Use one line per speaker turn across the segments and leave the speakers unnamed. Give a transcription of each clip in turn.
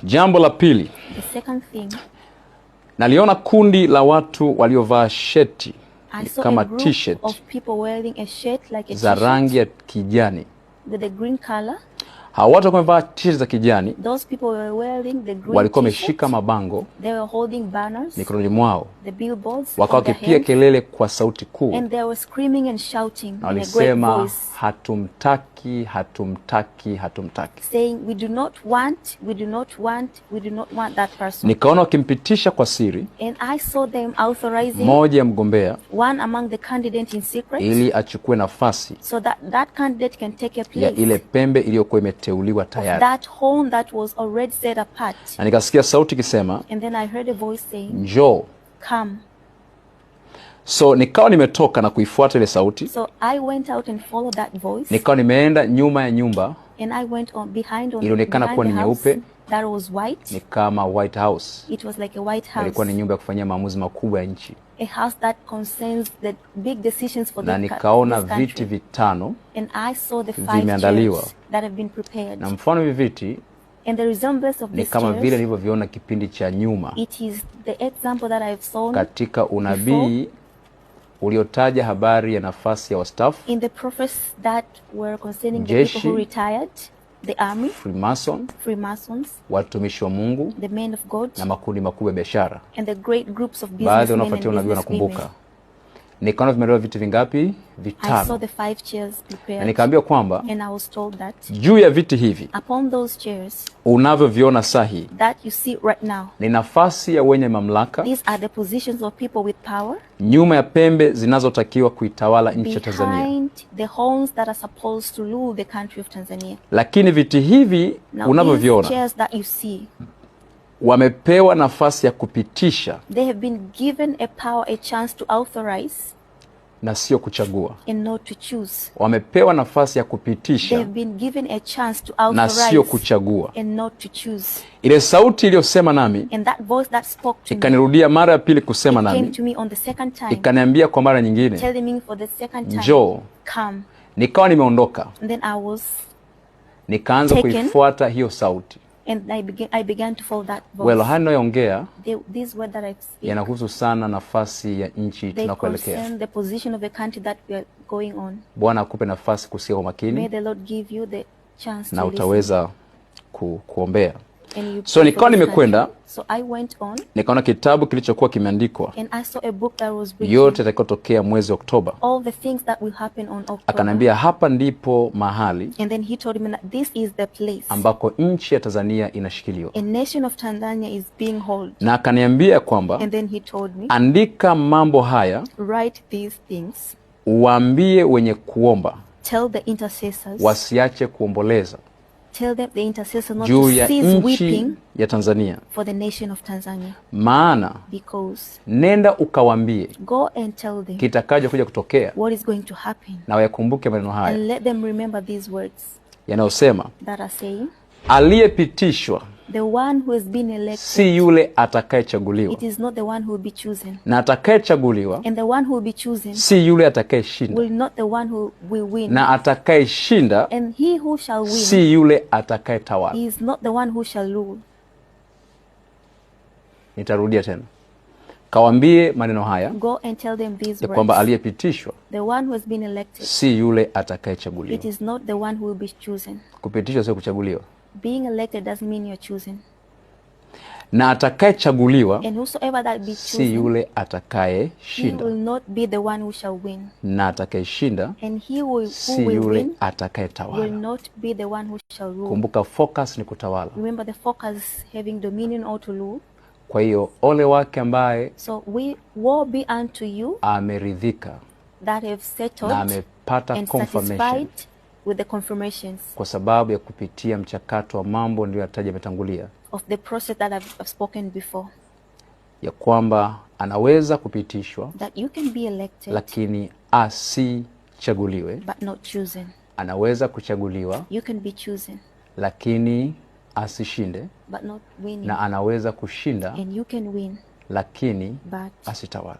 Jambo la pili.
The second thing.
Naliona kundi la watu waliovaa sheti kama t-shirt za rangi ya kijani.
With a green color.
Hawa watu wamevaa t-shirt za kijani.
Those people were wearing the green.
Walikuwa wameshika mabango.
They were holding banners.
Mikononi mwao.
The billboards.
Wakawa wakipiga kelele kwa sauti kuu.
And they were screaming and shouting in a great voice.
Walisema hatumtaki, hatumtaki, hatumtaki.
Saying we do not want, we do not want, we do not want that person.
Nikaona wakimpitisha kwa siri.
And I saw them authorizing
mmoja ya mgombea
one among the candidates in secret.
Ili achukue nafasi.
So that candidate can take a place.
Ya ile pembe iliyokuwa imeteuliwa tayari.
That horn that was already set apart.
Na nikasikia sauti ikisema.
And then I heard a voice saying,
njoo.
Come.
So nikawa nimetoka na kuifuata ile sauti.
So I went out and followed that voice.
Nikawa nimeenda nyuma ya nyumba.
And I went on behind
ilionekana kuwa ni nyeupe.
That was white.
Ni kama White House.
It was like a White House.
Ilikuwa ni nyumba ya kufanyia maamuzi makubwa ya nchi.
A house that concerns the big decisions for the country.
Na nikaona viti vitano.
And I saw the 5 chairs that have been prepared.
Na mfano hivi viti.
And the resemblance of
ni kama vile nilivyoviona kipindi cha nyuma.
It is the example that I've seen
katika unabii uliotaja habari ya nafasi ya wastaafu.
In the prophets that were concerning the people who retired, the army, Freemasons,
watumishi wa Mungu,
the men of God,
na makundi makubwa ya biashara.
And the great groups of businessmen.
Baadhi wanafuatia unabii wanakumbuka. Nikaona vimelewa vitu vingapi? Vitano.
I saw the 5 chairs prepared.
Na nikaambiwa kwamba
and I was told that
juu ya viti hivi
upon those chairs
unavyoviona sahi
that you see right now
ni nafasi ya wenye mamlaka.
These are the positions of people with power.
Nyuma ya pembe zinazotakiwa kuitawala nchi ya Tanzania.
Behind the horns that are supposed to rule the country of Tanzania.
Lakini viti hivi unavyoviona
chairs that you see
wamepewa nafasi ya kupitisha.
They have been given a power, a chance to authorize.
Na sio kuchagua.
And not to choose.
Wamepewa nafasi ya kupitisha.
They have been given a chance to authorize.
Na sio kuchagua.
And not to choose.
Ile sauti iliyosema nami.
And that voice that spoke to me.
Ikanirudia mara ya pili kusema nami.
Came to me on the second time.
Ikaniambia kwa mara nyingine.
Telling me for the second time.
Njoo.
Come.
Nikawa nimeondoka.
And then I was
nikaanza kuifuata hiyo sauti.
And I began to follow that voice.
Well, hano yongea.
This word that I speak.
Yanahusu sana nafasi ya nchi tunakoelekea.
They concern the position of the country that we are going on.
Bwana akupe nafasi kusikia kwa makini.
May the Lord give you the chance to
na utaweza kuombea.
So
nikawa nimekwenda.
So I went on.
Nikaona kitabu kilichokuwa kimeandikwa.
And I saw a book that was written.
Yote yatakayotokea mwezi Oktoba.
All the things that will happen on October.
Akanambia hapa ndipo mahali.
And then he told me that this is the place.
Ambako nchi ya Tanzania inashikiliwa.
A nation of Tanzania is being held.
Na akaniambia kwamba.
And then he told me.
Andika mambo haya.
Write these things.
Uambie wenye kuomba.
Tell the intercessors.
Wasiache kuomboleza.
Tell them the intercessor not to cease weeping
ya Tanzania.
For the nation of Tanzania.
Maana
because
nenda ukawambie.
Go and tell them
kitakacho kuja kutokea.
What is going to happen.
Na wayakumbuke maneno haya.
And let them remember these words.
Yanayosema.
That are saying.
Aliyepitishwa.
The one who has been elected.
Si yule atakayechaguliwa.
It is not the one who will be chosen.
Na atakayechaguliwa.
And the one who will be chosen.
Si yule atakayeshinda.
Will not the one who will win.
Na atakayeshinda.
And he who shall win.
Si yule atakayetawala.
He is not the one who shall rule.
Nitarudia tena. Kawambie maneno haya.
Go and tell them these words.
Kwamba aliyepitishwa.
The one who has been elected.
Si yule atakayechaguliwa.
It is not the one who will be chosen.
Kupitishwa sio kuchaguliwa.
Being elected doesn't mean you're chosen.
Na atakayechaguliwa.
And whosoever that be chosen.
Si yule atakayeshinda.
He will not be the one who shall win.
Na atakayeshinda.
And he who
si
will
yule
win.
Atakayetawala.
Will not be the one who shall rule.
Kumbuka focus ni kutawala.
Remember the focus having dominion or to rule.
Kwa hiyo ole wake ambaye.
So woe be unto you.
Ameridhika.
That have settled.
Na amepata
and
confirmation.
Satisfied with the confirmations.
Kwa sababu ya kupitia mchakato wa mambo ndio yataja yametangulia.
Of the process that I've spoken before.
Ya kwamba anaweza kupitishwa.
That you can be elected.
Lakini asichaguliwe.
But not chosen.
Anaweza kuchaguliwa.
You can be chosen.
Lakini asishinde.
But not winning.
Na anaweza kushinda.
And you can win.
Lakini
but
asitawale.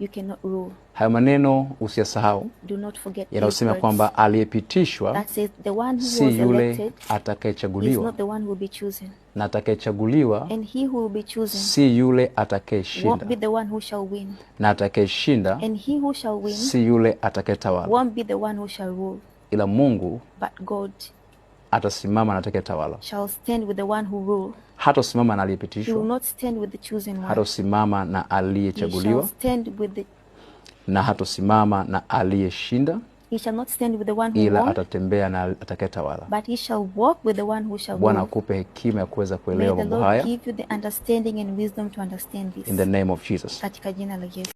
you cannot rule.
Hayo maneno usiyasahau.
Do not forget.
Yanasema kwamba aliyepitishwa si yule atakayechaguliwa, na atakayechaguliwa si yule atakayeshinda, na atakayeshinda si yule atakayetawala, ila Mungu atasimama na atakayetawala. Hatasimama na aliyepitishwa, hatasimama na aliyechaguliwa, na hatasimama na aliyeshinda, ila atatembea na atakayetawala. Bwana akupe hekima ya kuweza kuelewa mambo haya. In the name of Jesus.